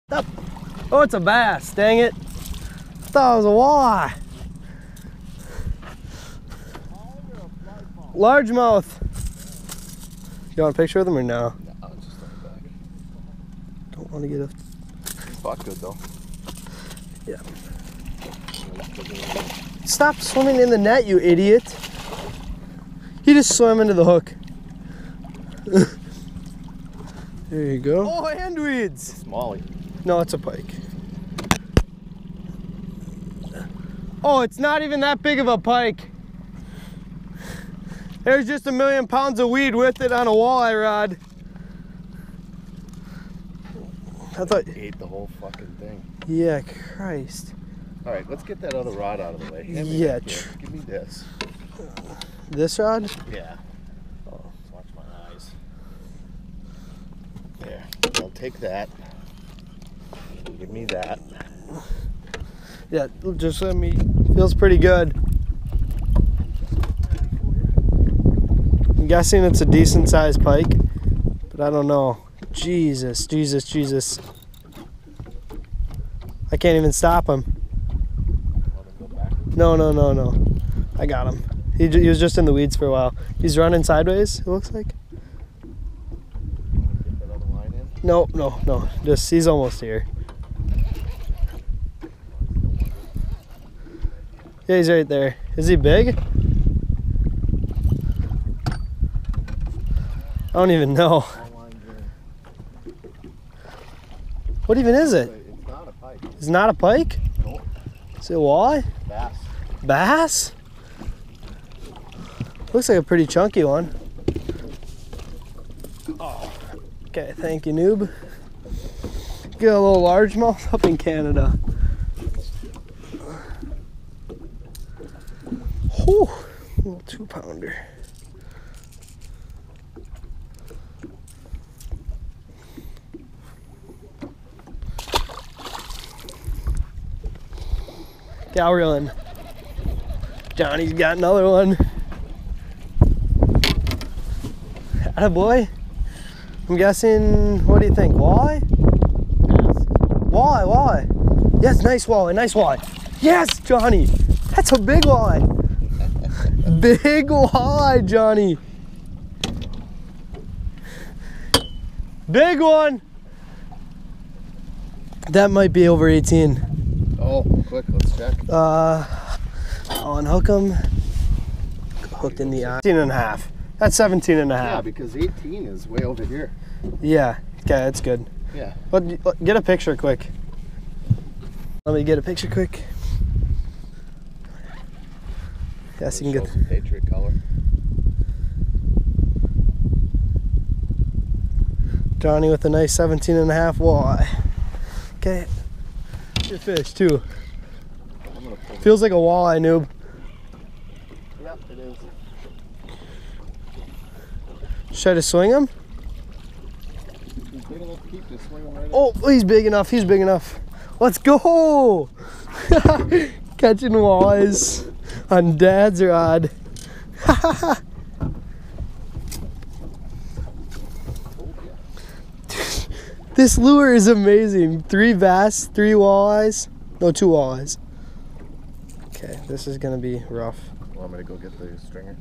Oh, it's a bass. Dang it. I thought it was a walleye. Largemouth. You want a picture of them or no? No, just on the back. Don't want to get a... Fought good though. Yeah. Stop swimming in the net, you idiot. He just swam into the hook. There you go. Oh, hand weeds. Smallie. No, it's a pike. Oh, it's not even that big of a pike. There's just 1,000,000 pounds of weed with it on a walleye rod. I thought... Ate the whole fucking thing. Yeah, Christ. All right, let's get that other rod out of the way. Yeah. Give me this. This rod? Yeah. Oh, watch my eyes. There. I'll take that. Give me that. Yeah, just let me... Feels pretty good. I'm guessing it's a decent sized pike, but I don't know. Jesus, Jesus, Jesus. I can't even stop him. No, no, no, no. I got him. He was just in the weeds for a while. He's running sideways, it looks like. Get that other line in? No, no, no. Just, he's almost here. Yeah, he's right there. Is he big? I don't even know. What even is it? It's not a pike. It's not a pike? Nope. Is it a walleye? Bass. Bass? Looks like a pretty chunky one. Oh. Okay, thank you, noob. Get a little largemouth up in Canada. Whew, a little 2-pounder. Gal reeling. Johnny's got another one. Attaboy. I'm guessing, what do you think, walleye? Bass. Walleye, walleye. Yes, nice walleye, nice walleye. Yes, Johnny. That's a big walleye. Big walleye, Johnny. Big one. That might be over 18. Oh, quick, let's check. I'll unhook him. Hooked in the eye. 17 and a half. That's 17 and a half. Yeah, because 18 is way over here. Yeah, okay, that's good. Yeah. But get a picture quick. Let me get a picture quick. Yes, you can get some Patriot color. Johnny with a nice 17 and a half walleye. Okay. Good fish too. Feels like a walleye, noob. Yep, it is. Should I just swing him? Keep this swinging right Oh, he's big enough. He's big enough. Let's go! Catching walleyes on Dad's rod. This lure is amazing. 3 bass, 3 walleyes. No, 2 walleyes. Okay, this is gonna be rough. Want me to go get the stringer?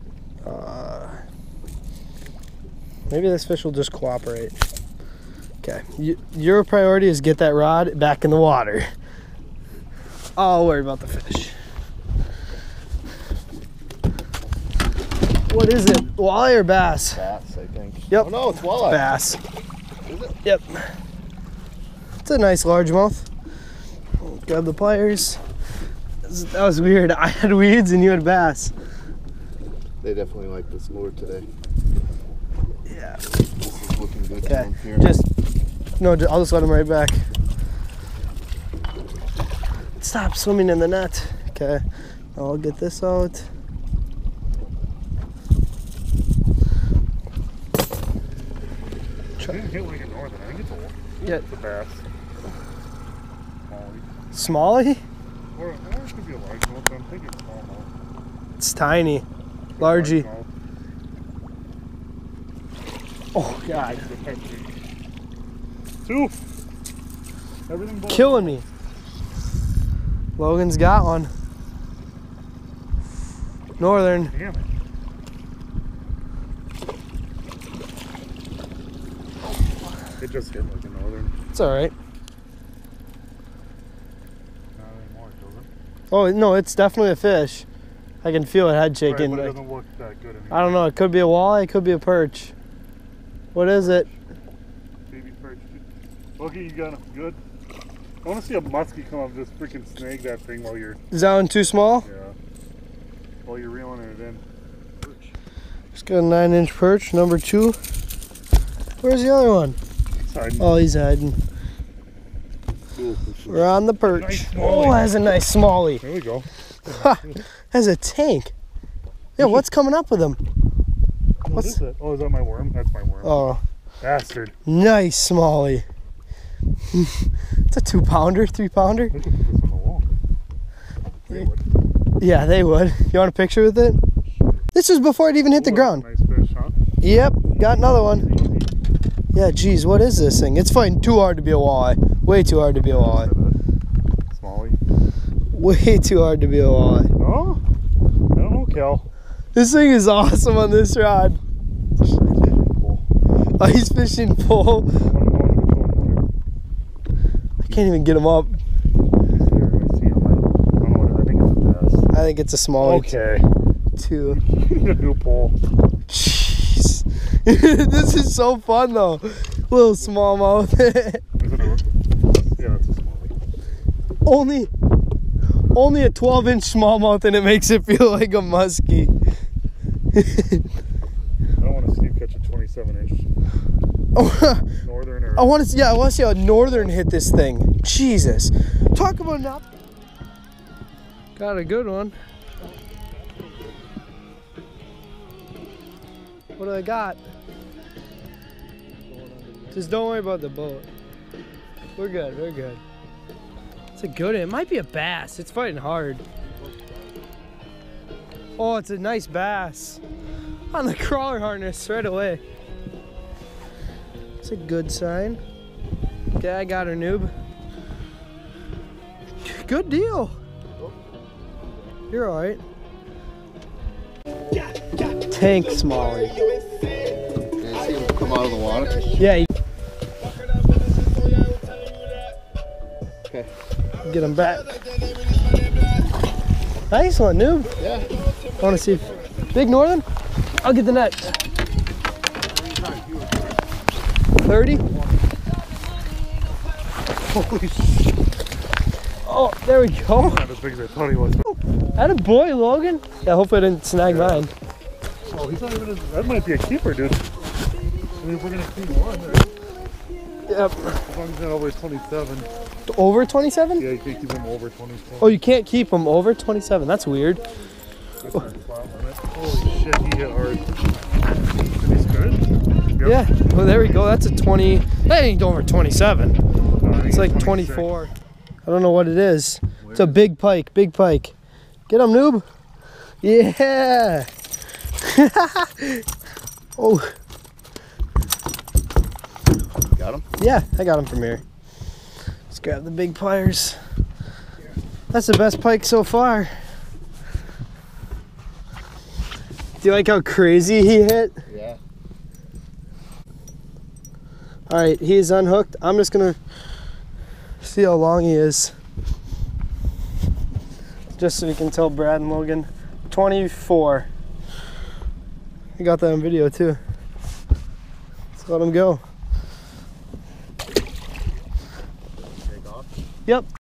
Maybe this fish will just cooperate. Okay, your priority is get that rod back in the water. I'll worry about the fish. What is it? Walleye or bass? Bass, I think. Yep. Oh no, it's walleye. Bass. Is it? Yep. It's a nice largemouth. Grab the pliers. That was weird. I had weeds and you had bass. They definitely like this lure today. Yeah. This is looking good. Okay. No, I'll just let him right back. Stop swimming in the net. Okay. I'll get this out. I didn't hit like a northern. I think it's a It's a bass. Smallie? Or it could be a largemouth. I'm thinking smallmouth. It's tiny. Largy. Oh, God. 2. Everything killing me. Logan's got one. Northern. Damn it. It just hit like a northern. It's alright. Not anymore, does it? Oh, no, it's definitely a fish. I can feel it head shaking. Right, but it doesn't look that good anymore. I don't know. It could be a walleye. It could be a perch. What is it? Baby perch. Look, you got him good. I want to see a muskie come up and just freaking snag that thing while you're... Is that one too small? Yeah. While you're reeling it in. Perch. Just got a 9-inch perch, number 2. Where's the other one? He's hiding. Oh, he's hiding. Cool. We're on the perch. Nice Oh, that's a nice smallie. There we go. That's a tank. Yeah, what's coming up with him? What is that? Oh, is that my worm? That's my worm. Oh, Bastard. nice smallie. It's a 2-pounder, 3-pounder. They could put this on the wall. They would. Yeah, they would. You want a picture with it? This was before it even hit the Ooh, ground. Nice fish, huh? Yep, got another one. Yeah, geez, what is this thing? It's fighting too hard to be a walleye. Way too hard to be a walleye. Smallie. Way too hard to be a walleye. Oh? I don't know, Cal. This thing is awesome on this rod. Ice fishing pole. I can't even get him up. I think it's a small. Okay. Too. A new pole. Jeez. This is so fun though. Little smallmouth. Is it a, yeah, it's a smallie. Only a 12-inch smallmouth and it makes it feel like a muskie. I don't want to see you catch a 27-inch northern or... I want to see a northern hit this thing. Jesus. Talk about not. Got a good one. What do I got? Just don't worry about the boat. We're good, we're good. It's a good one. It might be a bass. It's fighting hard. Oh, it's a nice bass. On the crawler harness right away. It's a good sign. Okay, I got her, noob. Good deal. You're alright. Tank smallie. Can you see him come out of the water? Yeah. Okay. Get him back. Nice one, noob. Yeah. I want to see if... Big northern? I'll get the net. 30? Holy shit. Oh, there we go. Not as big as I thought he was. That a boy, Logan. Yeah, hopefully I didn't snag mine. Oh, he's not even... That might be a keeper, dude. I mean, if we're going to keep one, right? Yep. As long as he's not always 27. Over 27? Yeah, you can't keep him over 27. Oh, you can't keep them over 27. That's weird. That's our spot limit. Holy shit, he hit hard. And he's good? Yep. Yeah. Well, there we go. That's a 20. That ain't over 27. No, I think It's like 26. 24. I don't know what it is. It's a big pike. Big pike. Get him, noob. Yeah. Oh. Got him? Yeah, I got him from here. Let's grab the big pliers. That's the best pike so far. Do you like how crazy he hit? Yeah. All right, he is unhooked. I'm just gonna see how long he is. Just so you can tell Brad and Logan. 24. I got that on video too. Let's let him go. Take off. Yep.